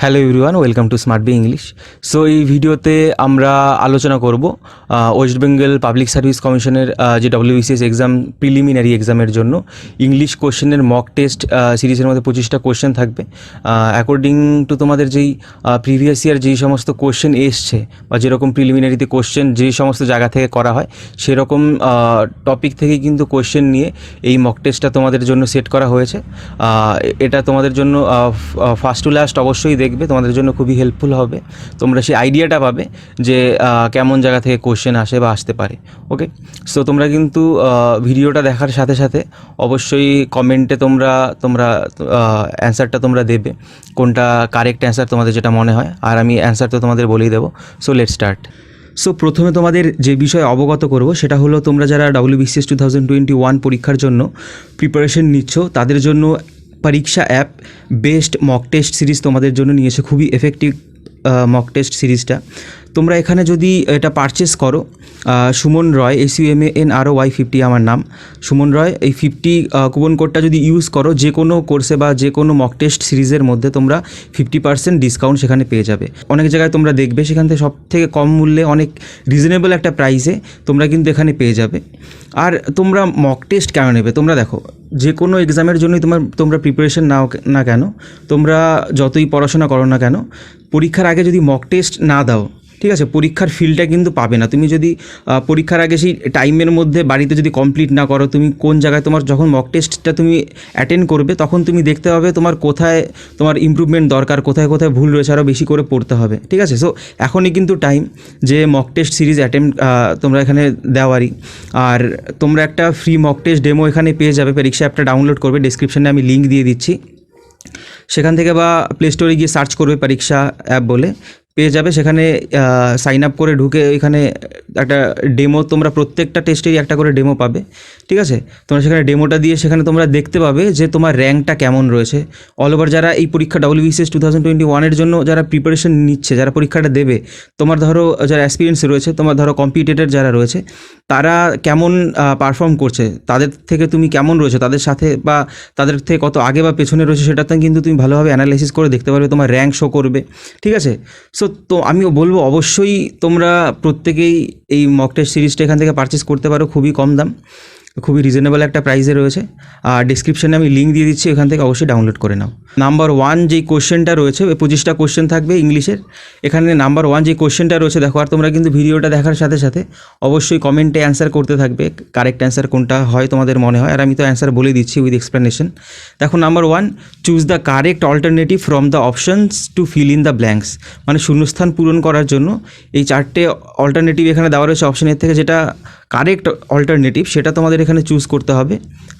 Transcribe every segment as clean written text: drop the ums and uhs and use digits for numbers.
Hello everyone, welcome to smart be English. So এই ভিডিওতে আমরা আলোচনা করব ওয়েস্ট বেঙ্গল পাবলিক সার্ভিস কমিশনের যে WBCS এক্সাম প্রিলিমিনারি এক্সামের জন্য ইংলিশ কোশ্চেনের মক টেস্ট সিরিজের মধ্যে 25টা কোশ্চেন থাকবে। অ্যাকর্ডিং টু তোমাদের যেই প্রিভিয়াস ইয়ার যেই সমস্ত কোশ্চেন এসছে বা যেরকম প্রিলিমিনারিতে কোশ্চেন যে সমস্ত জায়গা থেকে করা হয় সেরকম টপিক থেকে কিন্তু কোশ্চেন নিয়ে এই মক টেস্টটা তোমাদের জন্য সেট করা হয়েছে। এটা তোমাদের জন্য ফার্স্ট টু লাস্ট অবশ্যই দেখবে, তোমাদের জন্য খুবই হেল্পফুল হবে। তোমরা সেই আইডিয়াটা পাবে যে কেমন জায়গা থেকে কোশ্চেন আসে বা আসতে পারে। ওকে, সো তোমরা কিন্তু ভিডিওটা দেখার সাথে সাথে অবশ্যই কমেন্টে তোমরা অ্যান্সারটা তোমরা দেবে, কোনটা কারেক্ট অ্যান্সার তোমাদের যেটা মনে হয়, আর আমি অ্যান্সার তো তোমাদের বলেই দেবো। So let's start. সো প্রথমে তোমাদের যে বিষয়ে অবগত করব সেটা হলো, তোমরা যারা WBCS 2021 পরীক্ষার জন্য প্রিপারেশন নিচ্ছ তাদের জন্য পরীক্ষা app best mock test series তোমাদের জন্য নিয়েছে, খুবই এফেক্টিভ মক টেস্ট সিরিজটা। তোমরা এখানে যদি এটা পারচেস করো, সুমন রয় SUMANROY 50 আমার নাম সুমন রয়, এই 50 কুপন কোডটা যদি ইউজ করো যে কোনো কোর্সে বা যে কোনো মক টেস্ট সিরিজের মধ্যে তোমরা 50% ডিসকাউন্ট সেখানে পেয়ে যাবে। অনেক জায়গায় তোমরা দেখবে সেখান থেকে সব থেকে কম মূল্যে অনেক রিজনেবল একটা প্রাইসে তোমরা কিন্তু এখানে পেয়ে যাবে। আর তোমরা মক টেস্ট কেন নেবে? তোমরা দেখো, যে কোনো এক্সামের জন্যই তোমরা প্রিপারেশন নাও না কেন, তোমরা যতই পড়াশোনা করো না কেন, পরীক্ষার আগে যদি মক টেস্ট না দাও, ঠিক আছে, পরীক্ষার ফিলটা কিন্তু পাবে না। তুমি যদি পরীক্ষার আগে সেই টাইমের মধ্যে বাড়িতে যদি কমপ্লিট না করো, তুমি কোন জায়গায় তোমার যখন মক টেস্টটা তুমি অ্যাটেন্ড করবে তখন তুমি দেখতে পাবে তোমার কোথায় তোমার ইমপ্রুভমেন্ট দরকার, কোথায় কোথায় ভুল রয়েছে, আরও বেশি করে পড়তে হবে। ঠিক আছে, সো এখনই কিন্তু টাইম যে মক টেস্ট সিরিজ তোমরা এখানে দেওয়ারই। আর তোমরা একটা ফ্রি মক টেস্ট ডেমো এখানে পেয়ে যাবে, পরীক্ষা অ্যাপটা ডাউনলোড করবে, ডিসক্রিপশানে আমি লিঙ্ক দিয়ে দিচ্ছি, সেখান থেকে বা প্লে স্টোরে গিয়ে সার্চ করবে পরীক্ষা অ্যাপ বলে, পেয়ে যাবে। সেখানে সাইন আপ করে ঢুকে এখানে একটা ডেমো, তোমরা প্রত্যেকটা টেস্টেই একটা করে ডেমো পাবে। ঠিক আছে, তোমরা সেখানে ডেমোটা দিয়ে সেখানে তোমরা দেখতে পাবে যে তোমার র্যাঙ্কটা কেমন রয়েছে। অল ওভার যারা এই পরীক্ষা WBCS 2021 জন্য যারা প্রিপারেশন নিচ্ছে, যারা পরীক্ষাটা দেবে, তোমার ধরো যারা এক্সপিরিয়েন্স রয়েছে, তোমার ধরো কম্পিটিটর যারা রয়েছে, তারা কেমন পারফর্ম করছে, তাদের থেকে তুমি কেমন রয়েছে তাদের সাথে, বা তাদের থেকে কত আগে বা পেছনে রয়েছে, সেটাতে কিন্তু তুমি ভালোভাবে অ্যানালাইসিস করে দেখতে পারবে, তোমার র্যাঙ্ক শো করবে। ঠিক আছে, সো তো আমিও বলবো অবশ্যই তোমরা প্রত্যেকেই এই মক টেস্ট সিরিজটা এখান থেকে পারচেস করতে পারো, খুবই কম দাম, খুবই রিজনেবল একটা প্রাইসে রয়েছে। আর ডিসক্রিপশানে আমি লিঙ্ক দিয়ে দিচ্ছি, এখান থেকে অবশ্যই ডাউনলোড করে নাও। নাম্বার 1 যেই কোশ্চেনটা রয়েছে, 25টা কোশ্চেন থাকবে ইংলিশের। এখানে নাম্বার 1 যে কোশ্চেনটা রয়েছে দেখো, আর তোমরা কিন্তু ভিডিওটা দেখার সাথে সাথে অবশ্যই কমেন্টে অ্যান্সার করতে থাকবে, কারেক্ট অ্যান্সার কোনটা হয় তোমাদের মনে হয়, আর আমি তো অ্যান্সার বলে দিচ্ছি উইথ এক্সপ্লেনেশন। দেখো, number 1, choose the correct alternative from the options two fill in the blanks. মানে শূন্যস্থান পূরণ করার জন্য এই 4টে অল্টারনেটিভ এখানে দেওয়া রয়েছে অপশনের থেকে, যেটা কারেক্ট অল্টারনেটিভ সেটা তোমাদের এখানে চুজ করতে হবে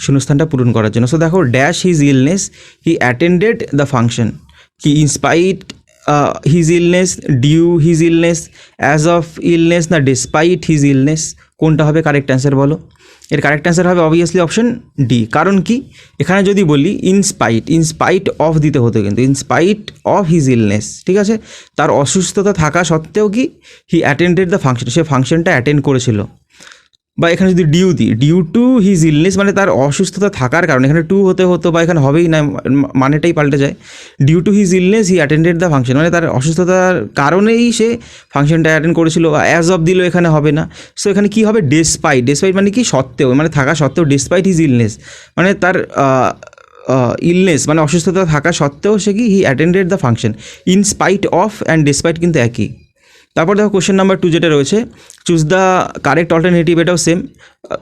শূন্যস্থানটা পূরণ করার জন্য। সো দেখো, dash his illness he attended the function, কি in spite his illness, due his illness, as of illness, না ডিসপাইট হিজ ইলনেস, কোনটা হবে কারেক্ট অ্যান্সার বলো? এর কারেক্ট অ্যান্সার হবে অবভিয়াসলি অপশন ডি। কারণ কি, এখানে যদি বলি ইনস্পাইট অফ দিতে হতো, কিন্তু ইনস্পাইট অফ হিজ ইলনেস, ঠিক আছে, তার অসুস্থতা থাকা সত্ত্বেও কি হি অ্যাটেন্ডেড দ্য ফাংশন, সে ফাংশনটা অ্যাটেন্ড করেছিল। বা এখানে যদি ডিউ দিই, ডিউ টু হিজ ইলনেস, মানে তার অসুস্থতা থাকার কারণে, এখানে টু হতে হতো বা এখানে হবেই না, মানেটাই পাল্টে যায়। Due to his illness he attended the function, মানে তার অসুস্থতার কারণেই সে ফাংশনটা অ্যাটেন্ড করেছিল। অ্যাজ অফ দিল, এখানে হবে না। সো এখানে কী হবে, ডেসপাইট মানে কি সত্ত্বেও, মানে থাকা সত্ত্বেও, ডেসপাইট হিজ ইলনেস মানে তার ইলনেস মানে অসুস্থতা থাকা সত্ত্বেও সে কি he attended the function. In spite of and despite কিন্তু একই। তারপর দেখো কোশ্চেন নাম্বার 2 যেটা রয়েছে, চুজ দ্য কারেক্ট অল্টারনেটিভ, এটাও সেম,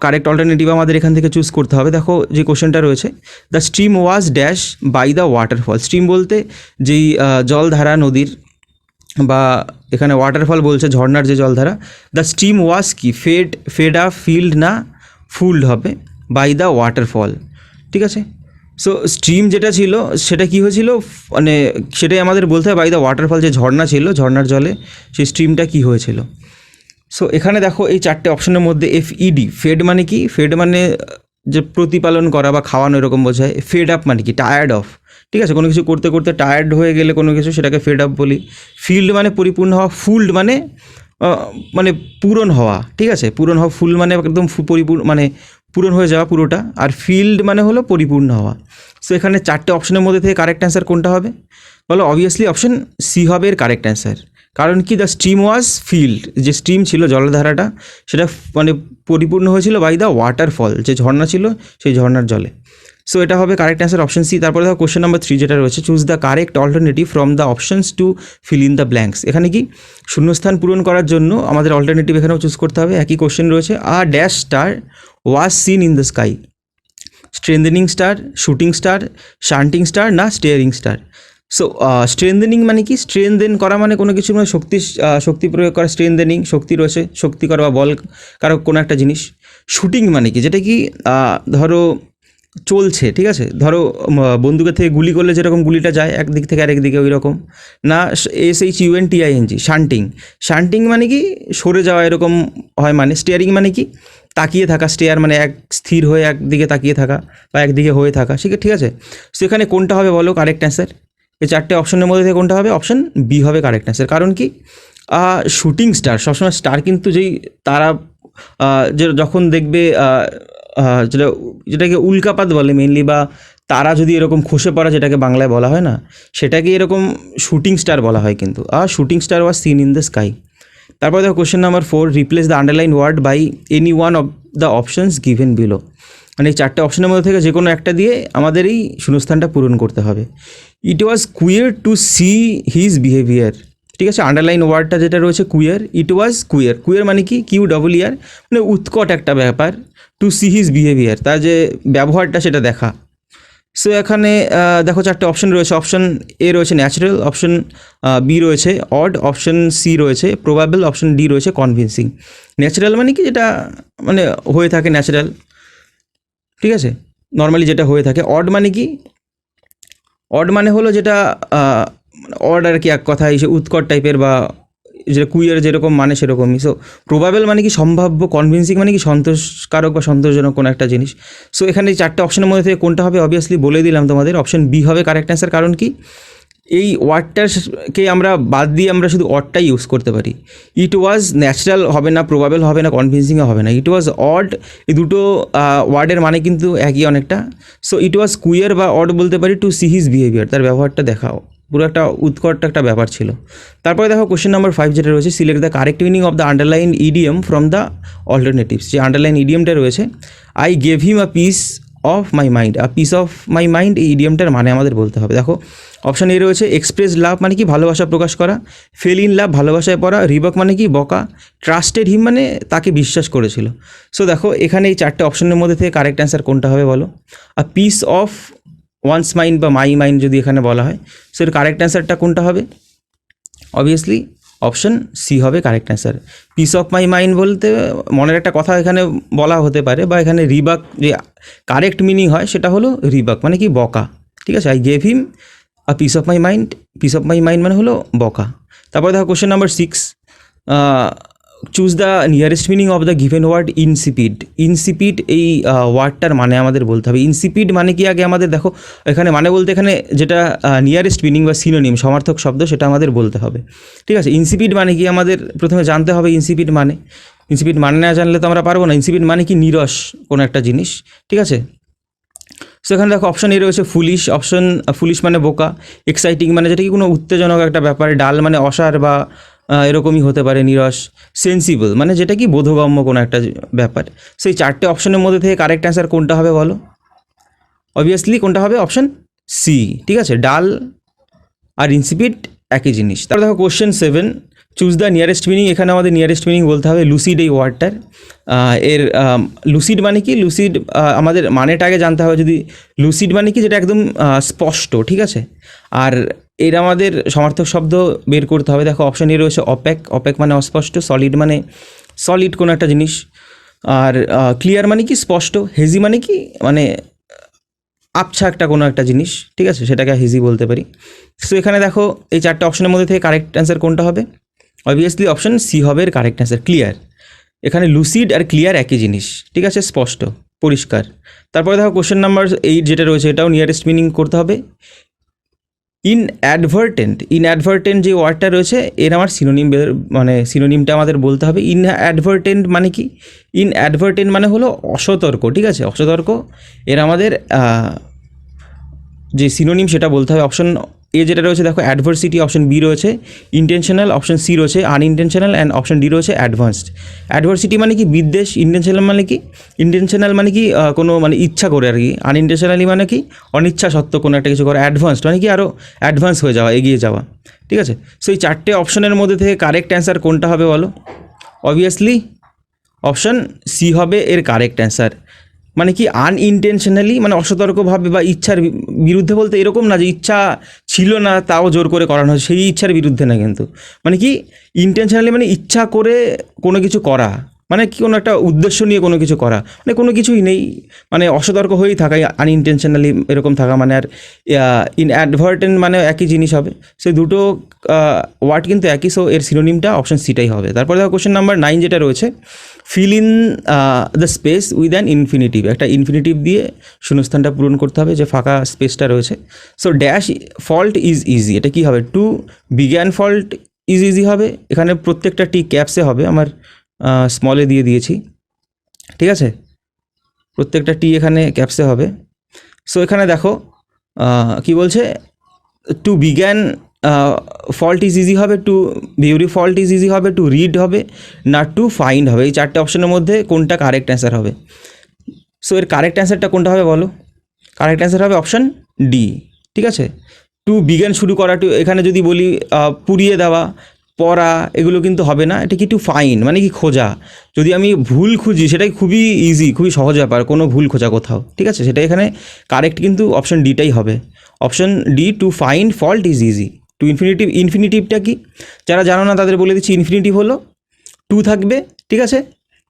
কারেক্ট অল্টারনেটিভ আমাদের এখান থেকে চুজ করতে হবে। দেখো যে কোশ্চেনটা রয়েছে, the stream was dash by the waterfall. Stream বলতে যেই জলধারা নদীর, বা এখানে ওয়াটারফল বলছে ঝর্ণার যে জলধারা। দ্য স্ট্রিম ওয়াজ কি ফেড আপ ফিল্ড, না ফুলড হবে, বাই দ্য ওয়াটারফল। ঠিক আছে, সো স্ট্রিম যেটা ছিল সেটা কি হয়েছিল, মানে সেটাই আমাদের বলতে হবে বাই দ্য ওয়াটারফল, যে ঝর্ণা ছিল, ঝর্ণার জলে সেই স্ট্রিমটা কী হয়েছিল। সো এখানে দেখো এই 4টে অপশনের মধ্যে FED, ফেড মানে কি, ফেড মানে যে প্রতিপালন করা বা খাওয়ানো এরকম বোঝায়। ফেড আপ মানে কি, টায়ার্ড অফ, ঠিক আছে, কোনো কিছু করতে করতে টায়ার্ড হয়ে গেলে কোনো কিছু, সেটাকে ফেড আপ বলি। ফিল্ড মানে পরিপূর্ণ হওয়া, ফুলড মানে মানে পূরণ হওয়া, ঠিক আছে, পূরণ হওয়া, ফুল মানে একদম পরিপূর্ণ মানে পূরণ হয়ে যাওয়া পুরোটা, আর ফিল্ড মানে হলো পরিপূর্ণ হওয়া। সো এখানে চারটে অপশনের মধ্যে থেকে কারেক্ট অ্যান্সার কোনটা হবে বলো? অবভিয়াসলি অপশন সি হবে এর কারেক্ট অ্যান্সার। কারণ কি, দ্য স্ট্রিম ওয়াজ ফিল্ড, যে স্ট্রিম ছিল জলধারাটা সেটা মানে পরিপূর্ণ হয়েছিল বাই দ্য ওয়াটারফল, যে ঝর্ণা ছিল সেই ঝর্ণার জলে। সো এটা হবে কারেক্ট অ্যান্সার অপশন সি। তারপরে দেখো কোশ্চেন নাম্বার 3 যেটা রয়েছে, choose the correct alternative from the options two fill in the blanks. এখানে কি শূন্যস্থান পূরণ করার জন্য আমাদের অল্টারনেটিভ এখানেও চুজ করতে হবে। একই কোশ্চেন রয়েছে, a dash star was seen in the sky, strengthening star, shooting star, shunting star না স্টিয়ারিং স্টার। সো স্ট্রেন্থেনিং মানে কি, স্ট্রেনদেন করা মানে কোনো কিছু মানে শক্তি প্রয়োগ করা, স্ট্রেন্থেনিং শক্তি রয়েছে, শক্তি করা বা বল কারক কোনো একটা জিনিস। শুটিং মানে কি, যেটা কি ধরো চলছে, ঠিক আছে, ধরো বন্দুকের থেকে গুলি করলে যেরকম গুলিটা যায় একদিক থেকে আরেক দিকে, ওই রকম না। SHUNTING শান্টিং, শান্টিং মানে কি সরে যাওয়া এরকম হয়। মানে স্টিয়ারিং মানে কি তাকিয়ে থাকা, স্টেয়ার মানে এক স্থির হয়ে একদিকে তাকিয়ে থাকা বা একদিকে হয়ে থাকা, ঠিক আছে। সেখানে কোনটা হবে বলো কারেক্ট অ্যান্সার? এই চারটে অপশনের মধ্যে থেকে কোনটা হবে? অপশন বি হবে কারেক্ট অ্যান্সার। কারণ কি, শুটিং স্টার সবসময় স্টার কিন্তু যেই তারা যে যখন দেখবে যেটাকে উল্কাপাত বলে মেনলি, বা তারা যদি এরকম খসে পড়া যেটাকে বাংলায় বলা হয় না, সেটাকে এরকম শুটিং স্টার বলা হয় কিন্তু। Shooting star was seen in the sky. তারপর দেখো question number 4, replace the underline word by any one of the options given below. মানে এই চারটে অপশনের মধ্যে থেকে যে কোনো একটা দিয়ে আমাদের এই শূন্যস্থানটা পূরণ করতে হবে। It was queer to see his behaviour, ঠিক আছে। আন্ডারলাইন ওয়ার্ডটা যেটা রয়েছে queer, it was queer, queer মানে কি QER, মানে উৎকট একটা ব্যাপার। টু সি হিজ বিহেভিয়ার, তার যে ব্যবহারটা সেটা দেখা। সো এখানে দেখো চারটে অপশন রয়েছে। অপশন এ রয়েছে ন্যাচারাল, অপশন বি রয়েছে অড, অপশন সি রয়েছে প্রবাবেল, অপশন ডি রয়েছে কনভিন্সিং। ন্যাচারাল মানে কি যেটা মানে হয়ে থাকে ন্যাচারাল, ঠিক আছে, নর্মালি যেটা হয়ে থাকে। অড মানে কি, অড মানে হলো যেটা অড আর কি, এক কথায় সে উৎকট টাইপের, বা যেটা কুইয়ার যেরকম মানে সেরকমই। সো প্রবাবেল মানে কি সম্ভাব্য, কনভিন্সিং মানে কি সন্তোষকারক বা সন্তোষজনক কোনো একটা জিনিস। সো এখানে এই চারটে অপশনের মধ্যে থেকে কোনটা হবে? অবভিয়াসলি বলে দিলাম তোমাদের, অপশন বি হবে কারেক্ট অ্যান্সার। কারণ কি, এই ওয়ার্ডটাকে আমরা বাদ দিয়ে আমরা শুধু অডটাই ইউজ করতে পারি। ইট ওয়াজ ন্যাচারাল হবে না, প্রবাবেল হবে না, কনভিন্সিংও হবে না। ইট ওয়াজ অড, এই দুটো ওয়ার্ডের মানে কিন্তু একই অনেকটা। সো ইট ওয়াজ কুইয়ার বা অড বলতে পারি টু সি হিজ বিহেভিয়ার, তার ব্যবহারটা দেখাও, পুরো একটা উৎকট একটা ব্যাপার ছিল। তারপরে দেখো কোশ্চেন নাম্বার 5 যেটা রয়েছে, select the correct meaning of the underline idiom from the alternatives. যে আন্ডারলাইন ইডিয়ামটা রয়েছে, I gave him a piece of my mind, a piece of my mind, এই ইডিয়ামটার মানে আমাদের বলতে হবে। দেখো অপশান এ রয়েছে এক্সপ্রেস লাভ মানে কি ভালোবাসা প্রকাশ করা, ফেল ইন লাভ ভালোবাসায় পড়া, রিবক মানে কি বকা, ট্রাস্টেড হিম মানে তাকে বিশ্বাস করেছিল। সো দেখো এখানে এই চারটে অপশনের মধ্যে থেকে কারেক্ট অ্যান্সার কোনটা হবে বলো? আ পিস অফ ওয়ান্স মাইন্ড বা মাই মাইন্ড যদি এখানে বলা হয়, সো এর কারেক্ট অ্যান্সারটা কোনটা হবে? অবভিয়াসলি অপশন সি হবে correct answer. Piece of my mind বলতে মনের একটা কথা এখানে বলা হতে পারে, বা এখানে রিবাক যে কারেক্ট মিনিং হয় সেটা হলো রিবাক মানে কি বকা, ঠিক আছে। I gave him a piece of my mind, piece of my mind মানে হলো বকা। তারপর দেখো question number 6, choose the nearest meaning of the given word insipid. Insipid এই ওয়ার্ডটার মানে আমাদের বলতে হবে। ইনসিপিড মানে কি আগে আমাদের দেখো এখানে মানে বলতে এখানে যেটা নিয়ারেস্ট মিনিং বা সিনোনিম সমার্থক শব্দ সেটা আমাদের বলতে হবে, ঠিক আছে। ইনসিপিড মানে কি আমাদের প্রথমে জানতে হবে ইনসিপিড মানে। ইনসিপিড মানে না জানলে তো আমরা পারবো না। ইনসিপিড মানে কি নিরস কোনো একটা জিনিস, ঠিক আছে। সেখানে দেখো অপশন এ রয়েছে ফুলিশ, অপশন ফুলিশ মানে বোকা, এক্সাইটিং মানে যেটা কি কোনো উত্তেজনক একটা ব্যাপার, ডাল মানে অসার বা এরকমই হতে পারে নিরস, সেন্সিবল মানে যেটা কি বোধগম্য কোনো একটা ব্যাপার। সেই চারটে অপশনের মধ্যে থেকে কারেক্ট অ্যান্সার কোনটা হবে বলো? অবভিয়াসলি কোনটা হবে? অপশন সি, ঠিক আছে। ডাল আর ইনসিপিড একই জিনিস। তারপর দেখো question 7, choose the nearest meaning. এখানে আমাদের নিয়ারেস্ট মিনিং বলতে হবে লুসিড এই ওয়ার্ডটার। এর লুসিড মানে কি, লুসিড আমাদের মানেটা আগে জানতে হবে। যদি লুসিড মানে কি যেটা একদম স্পষ্ট, ঠিক আছে। আর এর আমাদের সমার্থক শব্দ বের করতে হবে। দেখো অপশন এ রয়েছে অপ্যাক, অপ্যাক মানে অস্পষ্ট, সলিড মানে সলিড কোনো একটা জিনিস, আর ক্লিয়ার মানে কি স্পষ্ট, হেজি মানে কি মানে আবছা একটা কোনো একটা জিনিস, ঠিক আছে, সেটাকে হেজি বলতে পারি। সো এখানে দেখো এই চারটে অপশনের মধ্যে থেকে কারেক্ট অ্যান্সার কোনটা হবে? অবভিয়াসলি অপশন সি হবে এর কারেক্ট অ্যান্সার, ক্লিয়ার। এখানে লুসিড আর ক্লিয়ার একই জিনিস, ঠিক আছে, স্পষ্ট পরিষ্কার। তারপরে দেখো কোশ্চেন নাম্বার 8 যেটা রয়েছে এটাও নিয়ারেস্ট মিনিং করতে হবে। ইনঅ্যাডভার্টেন্ট, ইনঅ্যাডভার্টেন্ট যে ওয়ার্ডটা রয়েছে এর আমার সিনোনিম মানে সিনোনিমটা আমাদের বলতে হবে। ইনঅ্যাডভার্টেন্ট মানে কি? ইনঅ্যাডভার্টেন্ট মানে হলো অসতর্ক, ঠিক আছে, অসতর্ক। এর আমাদের যে সিনোনিম সেটা বলতে হবে। অপশন এ যেটা রয়েছে দেখো অ্যাডভার্সিটি, অপশন বি রয়েছে ইন্টেনশনাল, অপশন সি রয়েছে আনইনটেনশনাল অ্যান্ড অপশন ডি রয়েছে অ্যাডভান্সড। অ্যাডভার্সিটি মানে কি বিদ্বেষ, ইন্টেনশনাল মানে কি মানে কি কোনো মানে ইচ্ছা করে আর কি, আনইনটেনশনালি মানে কি অনিচ্ছা সত্ত্বেও কোনো একটা কিছু করা, অ্যাডভান্সড মানে কি আরও অ্যাডভান্স হয়ে যাওয়া, এগিয়ে যাওয়া। ঠিক আছে, সো এই চারটে অপশনের মধ্যে থেকে কারেক্ট অ্যান্সার কোনটা হবে বলো? অবভিয়াসলি অপশন সি হবে এর কারেক্ট অ্যান্সার। মানে কি আনইনটেনশনালি মানে অসতর্কভাবে বা ইচ্ছার বিরুদ্ধে, বলতে এরকম না যে ইচ্ছা ছিল না তাও জোর করে করানো হয়, সেই ইচ্ছার বিরুদ্ধে না কিন্তু, মানে কি ইন্টেনশনালি মানে ইচ্ছা করে কোনো কিছু করা, মানে কি কোনো একটা উদ্দেশ্য নিয়ে কোনো কিছু করা, মানে কোনো কিছুই নেই, মানে অসতর্ক হয়েই থাকা, আনইনটেনশনালি এরকম থাকা মানে। আর ইনঅ্যাডভার্টেন্ট মানে একই জিনিস হবে, সেই দুটো ওয়ার্ড কিন্তু একই, সো এর সিনোনিমটা অপশন সিটাই হবে। তারপরে দেখো কোশ্চেন নাম্বার 9 যেটা রয়েছে, fill in the space with an infinitive, একটা ইনফিনিটিভ দিয়ে শূন্যস্থানটা পূরণ করতে হবে যে ফাঁকা স্পেসটা রয়েছে। So dash fault is easy, এটা কী হবে? To begin fault is easy হবে, এখানে প্রত্যেকটা টি ক্যাপসে হবে, আমার স্মলে দিয়ে দিয়েছি, ঠিক আছে, প্রত্যেকটা টি এখানে ক্যাপসে হবে। সো এখানে দেখো কি বলছে, to begin fault is easy হবে, to worry fault is easy হবে, টু রিড হবে, না টু ফাইন্ড হবে। এই চারটে অপশনের মধ্যে কোনটা কারেক্ট অ্যান্সার হবে? সো এর কারেক্ট অ্যান্সারটা কোনটা হবে বলো? কারেক্ট অ্যান্সার হবে অপশন ডি, ঠিক আছে। টু বিজ্ঞান শুরু করা, টু এখানে যদি বলি পুড়িয়ে দেওয়া, পড়া, এগুলো কিন্তু হবে না। এটা কি টু ফাইন্ড মানে কি খোঁজা, যদি আমি ভুল খুঁজি সেটাই খুবই ইজি, খুবই সহজ ব্যাপার, কোনো ভুল খোঁজা কোথাও, ঠিক আছে, সেটা এখানে কারেক্ট কিন্তু অপশন ডিটাই হবে, option D, to find fault is easy. To infinitive, ইনফিনিটিভটা কি যারা জানো না তাদের বলে দিচ্ছি, ইনফিনিটিভ হলো টু থাকবে, ঠিক আছে,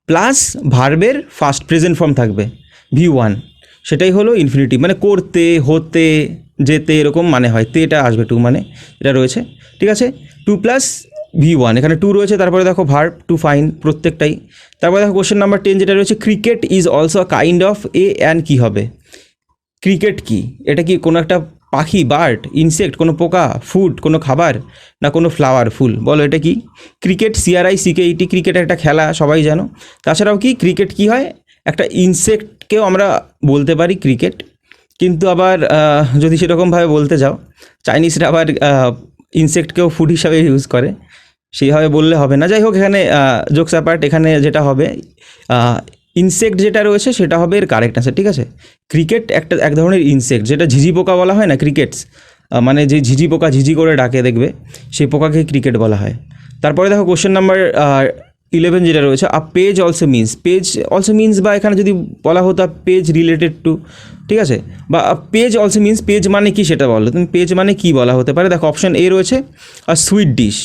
প্লাস ভার্বের ফার্স্ট প্রেজেন্ট ফর্ম থাকবে V1, সেটাই হলো ইনফিনিটিভ, মানে করতে, হতে, যেতে এরকম মানে হয়, তে এটা আসবে টু মানে, এটা রয়েছে, ঠিক আছে। টু প্লাস V1, এখানে টু রয়েছে, তারপরে দেখো ভার্ব টু ফাইন্ড প্রত্যেকটাই। তারপরে দেখো কোশ্চেন নাম্বার 10 যেটা রয়েছে, cricket is also a kind of A and কী হবে? ক্রিকেট কি? এটা কি কোনো একটা পাখি, বার্ড, ইনসেক্ট, কোনো পোকা, ফুড, কোনো খাবার, না কোনো ফ্লাওয়ার, ফুল? বলো এটা কি? ক্রিকেট, CRICKET, ক্রিকেট একটা খেলা, সবাই জানো। তাছাড়াও কি ক্রিকেট কি হয়, একটা ইনসেক্টকেও আমরা বলতে পারি ক্রিকেট, কিন্তু আবার যদি সেরকমভাবে বলতে যাও, চাইনিজরা আবার ইনসেক্টকেও ফুড হিসাবে ইউজ করে, সেইভাবে বললে হবে না। যাই হোক, এখানে জোকস অ্যাপার্ট, এখানে যেটা হবে ইনসেক্ট যেটা রয়েছে সেটা হবে এর কারেক্ট অ্যান্সার, ঠিক আছে। ক্রিকেট একটা এক ধরনের ইনসেক্ট, যেটা ঝিঝি পোকা বলা হয় না, ক্রিকেটস মানে যে ঝিঝি পোকা ঝিঝি করে ডাকে দেখবে, সেই পোকাকে ক্রিকেট বলা হয়। তারপরে দেখো কোশ্চেন নাম্বার 11 যেটা রয়েছে, a page also means, page also means, বা এখানে যদি বলা হতো পেজ রিলেটেড টু, ঠিক আছে, বা পেজ অলসো মিনস, পেজ মানে কি সেটা বলো তুমি, পেজ মানে কি বলা হতে পারে? দেখো অপশন এ রয়েছে আর সুইট ডিশ,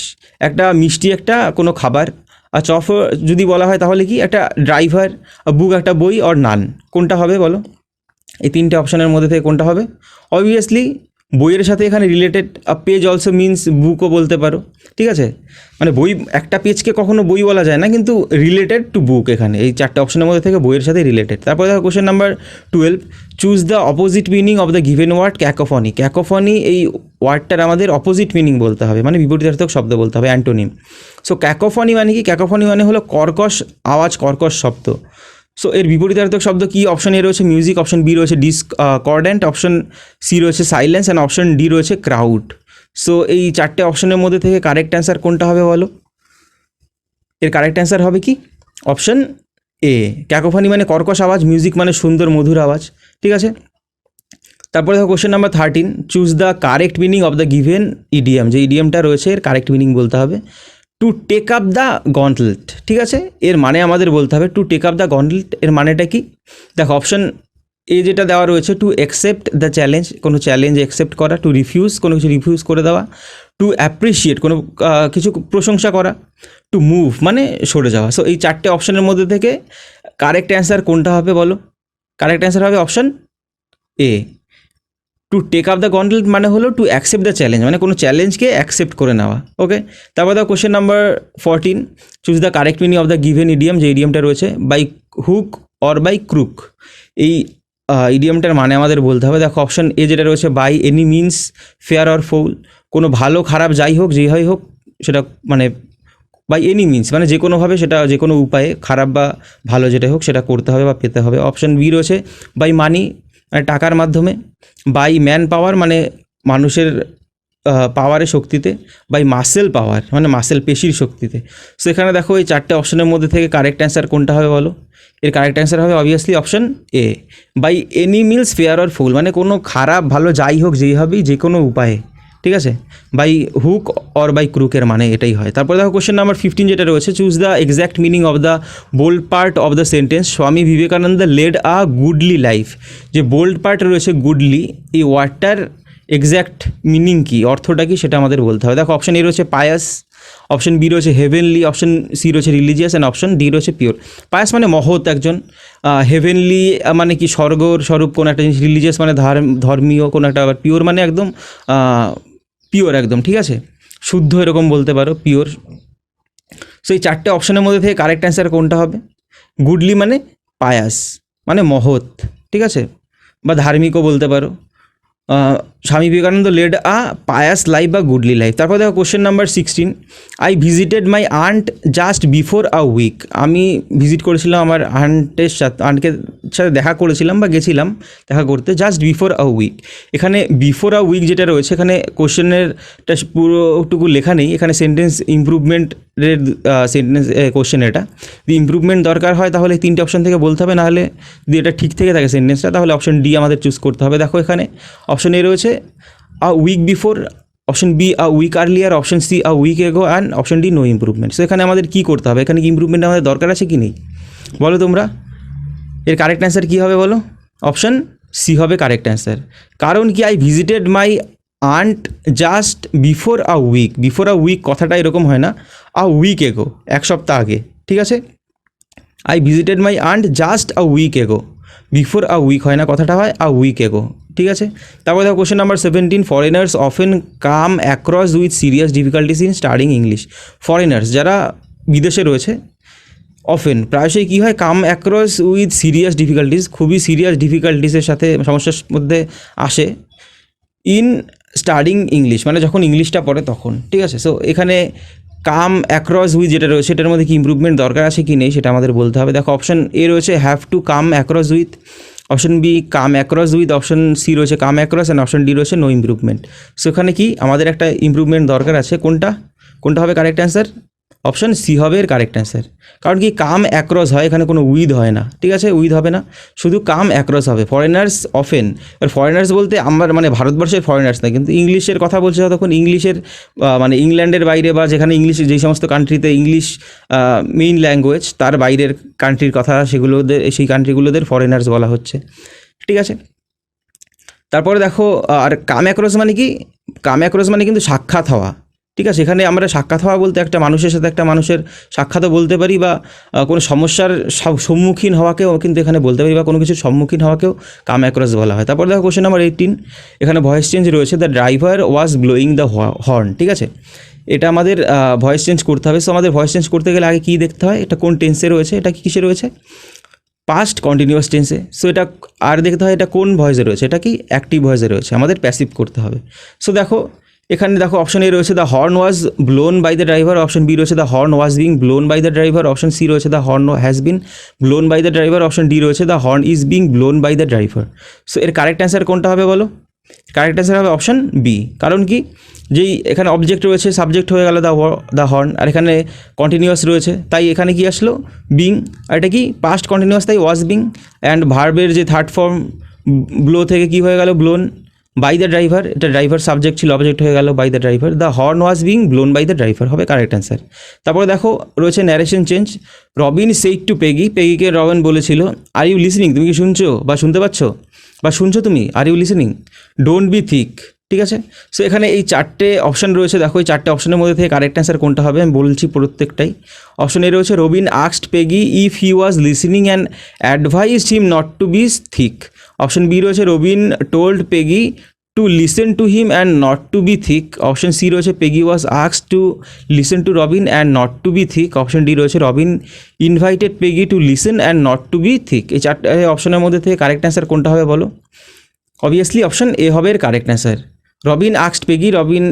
একটা মিষ্টি একটা কোনো খাবার। আর চফ যদি বলা হয় তাহলে কি একটা ড্রাইভার, বুক একটা বই, আর নান, কোনটা হবে বলো? এই তিনটে অপশানের মধ্যে থেকে কোনটা হবে? অবভিয়াসলি বইয়ের সাথে এখানে রিলেটেড, পেজ অলসো মিনস বুকও বলতে পারো, ঠিক আছে, মানে বই, একটা পেজকে কখনো বই বলা যায় না, কিন্তু রিলেটেড টু বুক এখানে এই চারটে অপশনের মধ্যে থেকে বইয়ের সাথে রিলেটেড। তারপরে দেখো question number 12, choose the opposite meaning of the given word cacophony. Cacophony এই ওয়ার্ডটার আমাদের অপোজিট মিনিং বলতে হবে, মানে বিপরীতার্থক শব্দ বলতে হবে, অ্যান্টোনিম। সো ক্যাকোফনি মানে কি? ক্যাকোফনি মানে হলো কর্কশ আওয়াজ, কর্কশ শব্দ। সো এর বিপরীতার্থক শব্দ কি? অপশন এ রয়েছে মিউজিক, অপশন বি রয়েছে ডিসকর্ডেন্ট, অপশন সি রয়েছে সাইলেন্স, অ্যান্ড অপশন ডি রয়েছে ক্রাউড। সো এই চারটে অপশনের মধ্যে থেকে কারেক্ট অ্যান্সার কোনটা হবে বলো? এর কারেক্ট অ্যান্সার হবে কি? অপশন এ, ক্যাকোফনি মানে কর্কশ আওয়াজ, মিউজিক মানে সুন্দর মধুর আওয়াজ, ঠিক আছে। তারপরে দেখো question number 13, choose the correct meaning of the given idiom. যে ইডিয়ামটা রয়েছে এর কারেক্ট মিনিং বলতে হবে। To take up the gauntlet, ঠিক আছে, এর মানে আমাদের বলতে হবে to take up the gauntlet, এর মানেটা কি? দেখো অপশন এ যেটা দেওয়া রয়েছে, টু অ্যাকসেপ্ট দ্য চ্যালেঞ্জ, কোনো চ্যালেঞ্জ অ্যাকসেপ্ট করা, টু রিফিউজ, কোনো কিছু রিফিউজ করে দেওয়া, টু অ্যাপ্রিসিয়েট, কোনো কিছু প্রশংসা করা, টু মুভ মানে সরে যাওয়া। সো এই চারটে অপশনের মধ্যে থেকে কারেক্ট অ্যান্সার কোনটা হবে বলো? কারেক্ট অ্যান্সার হবে option A, to take up the gauntlet মানে হলো টু অ্যাকসেপ্ট দ্য চ্যালেঞ্জ, মানে কোনো চ্যালেঞ্জকে অ্যাকসেপ্ট করে নেওয়া, ওকে। তারপর দেখো question number 14, choose the correct meaning of the given idiom. যে ইডিয়ামটা রয়েছে, by hook or by crook, এই ইডিয়ামটার মানে আমাদের বলতে হবে। দেখো অপশন এ যেটা রয়েছে, by any means fair or foul, কোনো ভালো খারাপ যাই হোক, যেই হোক সেটা, মানে বাই এনি মিনস মানে যে কোনোভাবে, সেটা যে কোনো উপায়ে, খারাপ বা ভালো যেটা হোক সেটা করতে হবে বা পেতে হবে। অপশন বি রয়েছে বাই মানি, মানে টাকার মাধ্যমে, বাই ম্যান পাওয়ার মানে মানুষের পাওয়ারের শক্তিতে, বাই মাসেল পাওয়ার মানে মাসেল পেশির শক্তিতে। সো এখানে দেখো এই চারটে অপশনের মধ্যে থেকে কারেক্ট অ্যান্সার কোনটা হবে বলো? এর কারেক্ট অ্যান্সার হবে obviously option A, by any means fair or foul, মানে কোনো খারাপ ভালো যাই হোক যেই হবেই যে কোনো উপায়ে, ঠিক আছে। বাই হুক অর বাই ক্রুকের মানে এটাই হয়। তারপর দেখো কোশ্চেন নাম্বার 15 যেটা রয়েছে, choose the exact meaning of the bold part of the sentence Swami Vivekananda led a goodly life. যে বোল্ড পার্ট রয়েছে গুডলি, এই ওয়ার্ডটার এক্স্যাক্ট মিনিং কী, অর্থটা কী সেটা আমাদের বলতে হবে। দেখো অপশন এ রয়েছে পায়াস, অপশন বি রয়েছে হেভেনলি, অপশন সি রয়েছে রিলিজিয়াস অ্যান্ড অপশন ডি রয়েছে পিওর। পায়াস মানে মহৎ একজন, হেভেনলি মানে কি স্বর্গর স্বরূপ কোনো একটা জিনিস, রিলিজিয়াস মানে ধর্মীয় কোনো একটা, আবার পিওর মানে একদম পিওর একদম, ঠিক আছে, শুদ্ধ এরকম বলতে পারো, পিওর। সো এই চারটে অপশনের মধ্যে থেকে কারেক্ট অ্যান্সার কোনটা হবে? গুডলি মানে পায়াস মানে মহৎ, ঠিক আছে, বা ধার্মিকও বলতে পারো। Swami Vivekananda led a pious life বা গুডলি লাইফ। তারপর দেখো question number 16, I visited my aunt just before a week. আমি ভিজিট করেছিলাম আমার আন্টের সাথে দেখা করেছিলাম বা গেছিলাম দেখা করতে জাস্ট বিফোর আ উইক। এখানে বিফোর আ উইক যেটা রয়েছে, এখানে কোশ্চেনেরটা পুরোটুকু লেখা নেই, এখানে সেন্টেন্স ইমপ্রুভমেন্টের সেন্টেন্স কোশ্চেন। এটা যদি ইমপ্রুভমেন্ট দরকার হয় তাহলে তিনটে অপশন থেকে বলতে হবে, নাহলে যদি এটা ঠিক থেকে থাকে সেন্টেন্সটা তাহলে অপশন ডি আমাদের চুজ করতে হবে। দেখো এখানে অপশন এ রয়েছে a week before, option B a week earlier, option C a week ago and option D no improvement. So এখানে আমাদের কী করতে হবে, এখানে কি ইমপ্রুভমেন্ট আমাদের দরকার আছে কি নেই বলো তোমরা? এর কারেক্ট অ্যান্সার কী হবে বলো? অপশন সি হবে কারেক্ট অ্যান্সার। কারণ কি, I visited my aunt just before a week. Before a week কথাটা এরকম হয় না, আ উইক এগো, এক সপ্তাহ আগে, ঠিক আছে। I visited my aunt just a week ago, before a week হয় না, কথাটা হয় আ উইক এগো, ঠিক আছে। তারপর দেখো question number 17, foreigners often come across with serious difficulties in studying English. Foreigners যারা বিদেশে রয়েছে, অফেন প্রায়শই কী হয়, come across with serious difficulties, খুবই সিরিয়াস ডিফিকাল্টিসের সাথে সমস্যার মধ্যে আসে, ইন স্টাডিং ইংলিশ মানে যখন ইংলিশটা পড়ে তখন, ঠিক আছে। সো এখানে কাম অ্যাক্রস উইথ যেটা রয়েছে এটার মধ্যে কি ইমপ্রুভমেন্ট দরকার আছে কি নেই সেটা আমাদের বলতে হবে। দেখো অপশন এ রয়েছে have to come across with, option B come across with, option C রয়েছে come across and option D রয়েছে নো ইমপ্রুভমেন্ট। সো এখানে কি আমাদের একটা ইমপ্রুভমেন্ট দরকার আছে, কোনটা হবে কারেক্ট অ্যান্সার? অপশন সি হবে এর কারেক্ট অ্যান্সার। কারণ কি, কাম অ্যাক্রস হয়, এখানে কোনো উইথ হয় না, ঠিক আছে, উইথ হবে না, শুধু কাম অ্যাক্রস হবে। ফরেনার্স অফেন, এবার ফরেনার্স বলতে আমার মানে ভারতবর্ষের ফরেনার্স না, কিন্তু ইংলিশের কথা বলছে তখন ইংলিশের মানে ইংল্যান্ডের বাইরে বা যেখানে ইংলিশ, যেই সমস্ত কান্ট্রিতে ইংলিশ মেইন ল্যাঙ্গুয়েজ তার বাইরের কান্ট্রির কথা, সেগুলোদের সেই কান্ট্রিগুলোদের ফরেনার্স বলা হচ্ছে, ঠিক আছে। তারপরে দেখো আর কাম অ্যাক্রস মানে কি, কাম অ্যাক্রস মানে কিন্তু সাক্ষাৎ হওয়া, ঠিক আছে। এখানে আমরা সাক্ষাৎ হওয়া বলতে একটা মানুষের সাথে একটা মানুষের সাক্ষাৎও বলতে পারি, বা কোনো সমস্যার সম্মুখীন হওয়াকেও কিন্তু এখানে বলতে পারি, বা কোনো কিছুর সম্মুখীন হওয়াকেও কাম অ্যাক্রস বলা হয়। তারপর দেখো কোশ্চেন নাম্বার 18, এখানে ভয়েস চেঞ্জ রয়েছে, the driver was blowing the horn, ঠিক আছে। এটা আমাদের ভয়েস চেঞ্জ করতে হবে। সো আমাদের ভয়েস চেঞ্জ করতে গেলে আগে কী দেখতে হয়, এটা কোন টেন্সে রয়েছে, এটা কিসে রয়েছে, পাস্ট কন্টিনিউয়াস টেন্সে। সো এটা আর দেখতে হয় এটা কোন ভয়েসে রয়েছে, এটা কি অ্যাক্টিভ ভয়েসে রয়েছে, আমাদের প্যাসিভ করতে হবে। সো দেখো এখানে দেখো অপশন এ রয়েছে the horn was blown by the driver, option B রয়েছে the horn was being blown by the driver, option C রয়েছে the horn has been blown by the driver, option D রয়েছে the horn is being blown by the driver. So এর correct answer কোনটা হবে বলো? Correct answer হবে option B. কারণ কি, যেই এখানে অবজেক্ট রয়েছে, সাবজেক্ট হয়ে গেল দ্য হর্ন, আর এখানে কন্টিনিউয়াস রয়েছে, তাই এখানে কি আসলো বিং, আর এটা কি পাস্ট কন্টিনিউয়াস, তাই ওয়াজ বিং, অ্যান্ড ভার্বের যে থার্ড ফর্ম ব্লো থেকে কি হয়ে গেল ব্লোন বাই দ্য ড্রাইভার, এটা ড্রাইভার সাবজেক্ট ছিল, অবজেক্ট হয়ে গেল by the driver, the horn was being blown by the driver হবে কারেক্ট অ্যান্সার। তারপরে দেখো রয়েছে narration change, Robin said to Peggy, পেগিকে রবিন বলেছিল আর ইউ লিসনিং, তুমি কি শুনছো বা শুনতে পাচ্ছ বা শুনছো তুমি, are you listening, don't be thick, ঠিক আছে। সো এখানে এই চারটে অপশন রয়েছে, দেখো এই চারটে অপশনের মধ্যে থেকে কারেক্ট অ্যান্সার কোনটা হবে আমি বলছি প্রত্যেকটাই। অপশন এ রয়েছে Robin asked Peggy if he was listening and advised him not to be thick, option B রয়েছে Robin told Peggy to listen to him and not to be thick, option C রয়েছে Peggy was asked to listen to Robin and not to be thick, option D রয়েছে Robin invited Peggy to listen and not to be thick. এই চারটে অপশনের মধ্যে থেকে correct answer কোনটা হবে বলো? অবভিয়াসলি অপশন এ হবে এর কারেক্ট অ্যান্সার। রবিন আক্সড পেগি, রবিন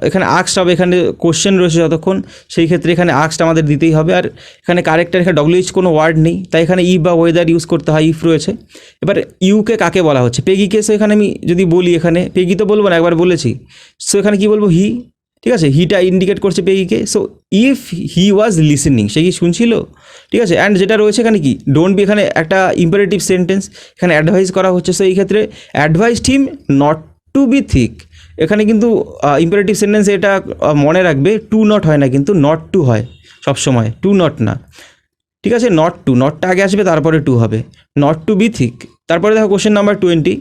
এখানে আক্সড হবে, এখানে কোশ্চেন রয়েছে যতক্ষণ, সেই ক্ষেত্রে এখানে আক্সড আমাদের দিতেই হবে। আর এখানে কারেক্টার, এখানে ডব্লিউএইচ কোনো ওয়ার্ড নেই, তাই এখানে ই বা ওয়েদার ইউজ করতে হয়, ইফ রয়েছে। এবার ইউকে কাকে বলা হচ্ছে, পেগিকে। সো এখানে আমি যদি বলি, এখানে পেগি তো বলবো না, একবার বলেছি, সো এখানে কি বলবো, হি। ঠিক আছে, হিটা ইন্ডিকেট করছে পেগিকে। So if he was listening, সে কি শুনছিল, ঠিক আছে। অ্যান্ড যেটা রয়েছে এখানে কি, ডোন্ট বি, এখানে একটা ইম্পারেটিভ সেন্টেন্স, এখানে অ্যাডভাইস করা হচ্ছে। সো এই ক্ষেত্রে advised him not to be thick. এখানে কিন্তু ইম্পারেটিভ সেন্টেন্স, এটা মনে রাখবে, টু নট হয় না, কিন্তু নট টু হয় সবসময়, টু নট না, ঠিক আছে। নট টু, নটটা আগে আসবে, তারপরে টু হবে, নট টু বি থিক। তারপরে দেখো question number 20,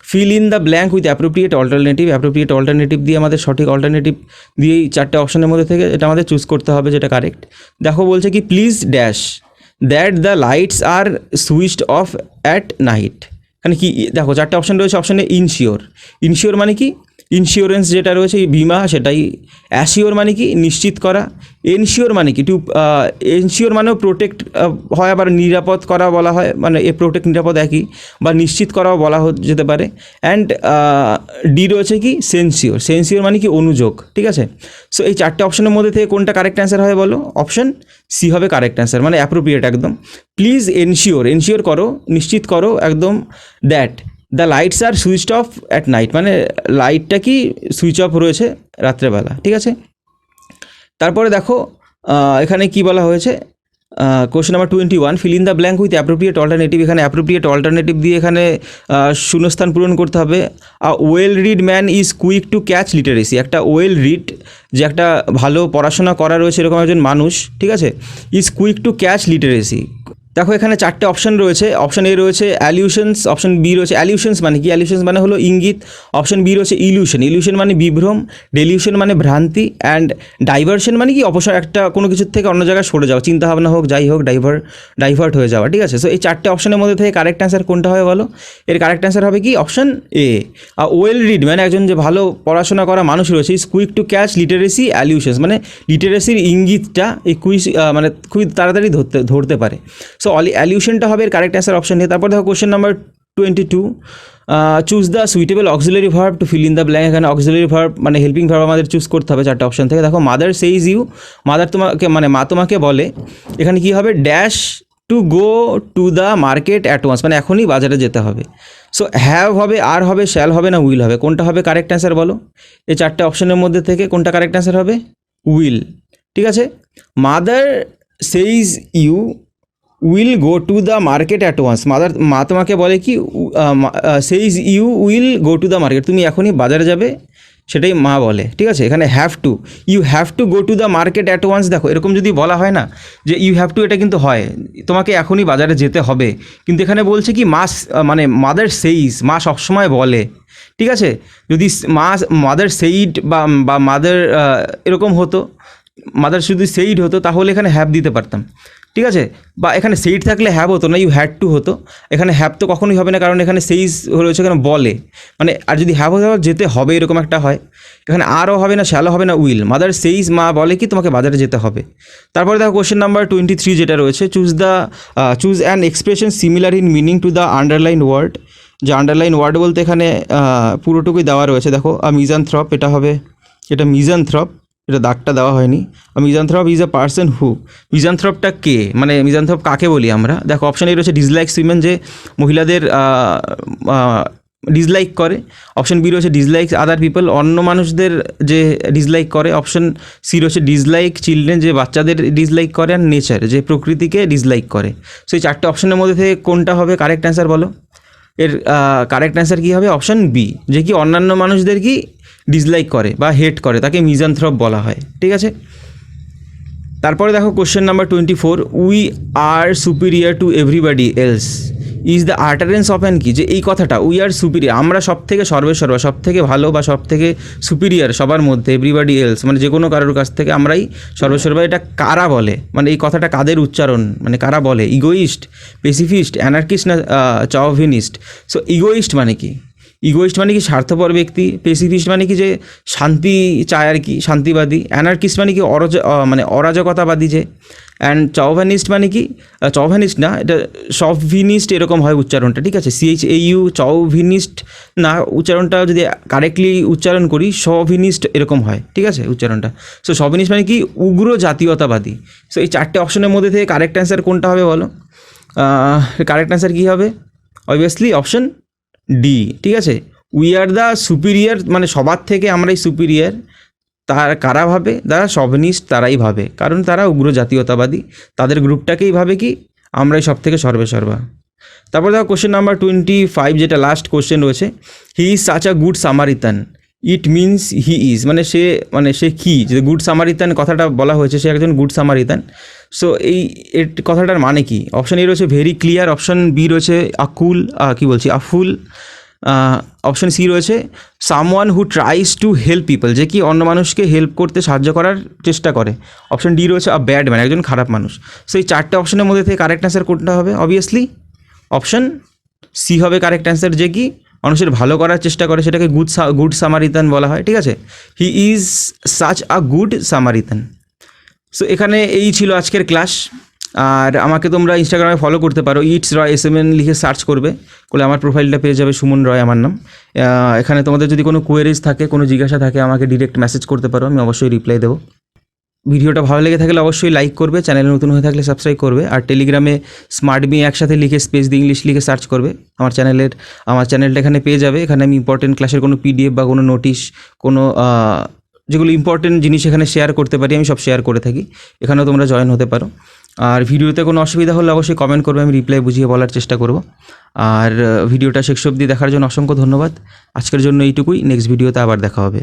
fill in the blank with appropriate alternative. Appropriate alternative দিয়ে আমাদের সঠিক অল্টারনেটিভ দিয়েই 4টে অপশনের মধ্যে থেকে এটা আমাদের চুজ করতে হবে যেটা কারেক্ট। দেখো বলছে কি, please dash that the lights are switched off at night. এখানে কি দেখো 4টে অপশন রয়েছে। অপশানে ইনশিওর, ইনশিওর মানে কি, ইন্স্যুরেন্স যেটা রয়েছে এই বিমা, সেটাই। অ্যাসিওর মানে কি, নিশ্চিত করা। এনশিওর মানে কি, টু এনশিওর মানেও প্রোটেক্ট হয়, আবার নিরাপদ করা বলা হয়, মানে এ প্রোটেক্ট নিরাপদ একই, বা নিশ্চিত করাও বলা যেতে পারে। অ্যান্ড ডি রয়েছে কি, সেন্সিওর, সেন্সিওর মানে কি অনুযোগ, ঠিক আছে। সো এই 4টে অপশনের মধ্যে থেকে কোনটা কারেক্ট অ্যান্সার হয় বলো, অপশন সি হবে কারেক্ট অ্যান্সার, মানে অ্যাপ্রোপ্রিয়েট একদম। প্লিজ এনশিওর, এনশিওর করো, নিশ্চিত করো একদম, that the lights are switched off at night, মানে লাইটটা কি সুইচ অফ রয়েছে রাত্রেবেলা, ঠিক আছে। তারপরে দেখো এখানে কি বলা হয়েছে, question number 21, feel in the blank with appropriate alternative. এখানে অ্যাপ্রোপ্রিয়েট অল্টারনেটিভ দিয়ে এখানে শূন্যস্থান পূরণ করতে হবে। Well read man is quick to catch literacy. একটা ওয়েল রিড, যে একটা ভালো পড়াশোনা করা রয়েছে এরকম একজন মানুষ, ঠিক আছে, is quick to catch literacy. দেখো এখানে 4টে অপশন রয়েছে। অপশন এ রয়েছে অ্যালিউশনস, অপশন বি রয়েছে অ্যালিউশনস মানে কি, অ্যালিউশনস মানে হলো ইঙ্গিত। অপশন বি রয়েছে ইলিউশন, ইলিউশন মানে বিভ্রম। ডেলিউশন মানে ভ্রান্তি। অ্যান্ড ডাইভার্সন মানে কি, অপসর, একটা কোনো কিছুর থেকে অন্য জায়গায় সরে যাওয়া, চিন্তা ভাবনা হোক যাই হোক, ডাইভার্ট হয়ে যাওয়া, ঠিক আছে। সো এই 4টে অপশনের মধ্যে থেকে কারেক্ট অ্যান্সার কোনটা হবে বলো, এর কারেক্ট অ্যান্সার হবে কি, অপশন এ। আর ওয়েল রিড মানে একজন যে ভালো পড়াশোনা করা মানুষ রয়েছে, is quick to catch literacy allusions, মানে লিটারেসির ইঙ্গিতটা এই কুইজ মানে খুবই তাড়াতাড়ি ধরতে পারে। সো অ্যালিউশনটা হবে এর কারেক্ট অ্যান্সার, অপশন এ। তারপর দেখো question number 22, choose the suitable auxiliary verb to fill in the blank. এখানে অক্সিলারি ভার্ব মানে হেল্পিং ভার্ব আমাদের চুজ করতে হবে 4টে অপশন থেকে। দেখো মাদার সেইজ ইউ, মাদার তোমাকে মানে মা তোমাকে বলে, এখানে কি হবে, dash to go to the market at once, মানে এখনই বাজারে যেতে হবে। সো হ্যাভ হবে, আর হবে, শ্যাল হবে না উইল হবে, কোনটা হবে কারেক্ট অ্যান্সার বলো, এই 4টে অপশনের মধ্যে থেকে কোনটা কারেক্ট অ্যান্সার হবে, উইল, ঠিক আছে। Mother says you will go to the market at once. মা তোমাকে বলে কি, says you will go to the market, তুমি এখনই বাজারে যাবে, সেটাই মা বলে, ঠিক আছে। এখানে have to, you have to go to the market at once. দেখো এরকম যদি বলা হয় না যে ইউ হ্যাভ টু, এটা কিন্তু হয় তোমাকে এখনই বাজারে যেতে হবে, কিন্তু এখানে বলছে কি মা, মানে মাদার সেইজ, মা সবসময় বলে, ঠিক আছে। যদি মাদার সেইড বা মাদার এরকম হতো, মাদার শুধু সেইড হতো, তাহলে এখানে হ্যাভ দিতে পারতাম, ঠিক আছে। বা এখানে সেইড থাকলে হ্যাভ হতো না, ইউ হ্যাড টু হতো। এখানে হ্যাভ তো কখনোই হবে না, কারণ এখানে সেইজ রয়েছে, এখানে বলে, মানে আর যদি হ্যাভ হতে যেতে হবে এরকম একটা হয়, এখানে আরও হবে না, শ্যালো হবে না, উইল। মাদার সেইজ, মা বলে কি তোমাকে বাজারে যেতে হবে। তারপরে দেখো কোশ্চেন নাম্বার 23 যেটা রয়েছে, choose an expression similar in meaning to the underline word. যে আন্ডারলাইন ওয়ার্ড বলতে এখানে পুরোটুকুই দেওয়া রয়েছে। দেখো মিজানথ্রপ, এটা হবে, এটা মিজানথ্রপ, এটা দাগটা দেওয়া হয়নি। মিজানথ্রপ ইজ আ পার্সন হু, মিজানথ্রপটা কে, মানে মিজানথ্রপ কাকে বলি আমরা। দেখো অপশান এ রয়েছে ডিসলাইকস উইমেন, যে মহিলাদের ডিসলাইক করে। অপশন বি রয়েছে ডিসলাইকস আদার পিপল, অন্য মানুষদের যে ডিসলাইক করে। অপশন সি রয়েছে ডিসলাইক চিলড্রেন, যে বাচ্চাদের ডিসলাইক করে। আর নেচার, যে প্রকৃতিকে ডিসলাইক করে। সো এই 4টে অপশনের মধ্যে থেকে কোনটা হবে কারেক্ট অ্যান্সার বলো, এর কারেক্ট অ্যান্সার কী হবে, অপশান বি, যে কি অন্যান্য মানুষদের কি ডিসলাইক করে বা হেট করে, তাকে মিজানথ্রপ বলা হয়, ঠিক আছে। তারপরে দেখো question number 24, we are superior to everybody else is the utterance of an কি, যে এই কথাটা উই আর সুপিরিয়ার, আমরা সব থেকে সর্বেসর্বা, সব থেকে ভালো বা সব থেকে সুপিরিয়ার সবার মধ্যে, এভরিবাডি এলস মানে যে কোনো কারোর কাছ থেকে আমরাই সর্বেসর্বা, এটা কারা বলে, মানে এই কথাটা কাদের উচ্চারণ, মানে কারা বলে, ইগোইস্ট, পেসিফিস্ট, অ্যানার্কিস্ট না চাওভিনিস্ট। সো ইগোইস্ট মানে কি, ইগোইস্ট মানে কি স্বার্থপর ব্যক্তি, পেসিফিস্ট মানে কি যে শান্তি চায় আর কি, শান্তিবাদী, অ্যানার্কিস্ট মানে কি মানে অরাজকতাবাদী যে, অ্যান্ড চৌভানিস্ট মানে কি চৌভানিস্ট না, এটা শভিনিস্ট এরকম হয় উচ্চারণটা, ঠিক আছে, CHAU চৌভিনিস্ট না, উচ্চারণটা যদি কারেক্টলি উচ্চারণ করি শভিনিস্ট এরকম হয়, ঠিক আছে উচ্চারণটা। সো শভিনিস্ট মানে কি উগ্র জাতীয়তাবাদী। সো এই চারটে অপশনের মধ্যে থেকে কারেক্ট অ্যান্সার কোনটা হবে বলো? কারেক্ট অ্যান্সার কী হবে? অবভিয়াসলি অপশন ডি, ঠিক আছে। উই আর দ্য সুপিরিয়ার, মানে সবার থেকে আমরাই সুপিরিয়ার, তার কারা ভাবে? যারা শভিনিস্ট তারাই ভাবে, কারণ তারা উগ্র জাতীয়তাবাদী, তাদের গ্রুপটাকেই ভাবে কি আমরাই সব থেকে সর্বেসর্বা। তারপর দেখো কোশ্চেন নাম্বার 25, যেটা লাস্ট কোশ্চেন রয়েছে, he is such a good Samaritan, it means he is, মানে সে কী, যে গুড সামারিতান কথাটা বলা হয়েছে, সে একজন গুড সামারিতান। সো এই কথাটার মানে কি? অপশান এ রয়েছে ভেরি ক্লিয়ার, অপশান বি রয়েছে আফুল, অপশান সি রয়েছে someone who tries to help people, যে কি অন্য মানুষকে হেল্প করতে সাহায্য করার চেষ্টা করে। অপশান ডি রয়েছে আ ব্যাড ম্যান, একজন খারাপ মানুষ। সো এই চারটে অপশানের মধ্যে থেকে কারেক্ট অ্যান্সার কোনটা হবে? অবভিয়াসলি অপশান সি হবে কারেক্ট অ্যান্সার, যে কি মানুষের ভালো করার চেষ্টা করে, সেটাকে গুড সামারিতান বলা হয়, ঠিক আছে। He is such a good Samaritan. So এখানে এই ছিল আজকের ক্লাস। আর আমাকে তোমরা ইনস্টাগ্রামে ফলো করতে পারো, ইটস রয় SMN লিখে সার্চ করবে, আমার প্রোফাইলটা পেয়ে যাবে, সুমন রয় আমার নাম। এখানে তোমাদের যদি কোনো কোয়েরিজ থাকে, কোনো জিজ্ঞাসা থাকে, আমাকে ডিরেক্ট মেসেজ করতে পারো, আমি অবশ্যই রিপ্লাই দেবো। ভিডিওটা ভালো লেগে থাকলে অবশ্যই লাইক করবে, চ্যানেলে নতুন হয়ে থাকলে সাবস্ক্রাইব করবে, আর টেলিগ্রামে স্মার্ট মি একসাথে লিখে স্পেস দি ইংলিশ লিখে সার্চ করবে, আমার চ্যানেলটা এখানে পেয়ে যাবে। এখানে আমি ইম্পর্টেন্ট ক্লাসের কোনো PDF বা কোনো নোটিশ, কোনো যেগুলো ইম্পর্টেন্ট জিনিস এখানে শেয়ার করতে পারি, আমি সব শেয়ার করে থাকি, এখানেও তোমরা জয়েন হতে পারো। আর ভিডিওতে কোনো অসুবিধা হলে অবশ্যই কমেন্ট করবে, আমি রিপ্লাই বুঝিয়ে বলার চেষ্টা করব। আর ভিডিওটা শেষ অবধি দেখার জন্য অসংখ্য ধন্যবাদ। আজকের জন্য এইটুকুই, নেক্সট ভিডিওতে আবার দেখা হবে।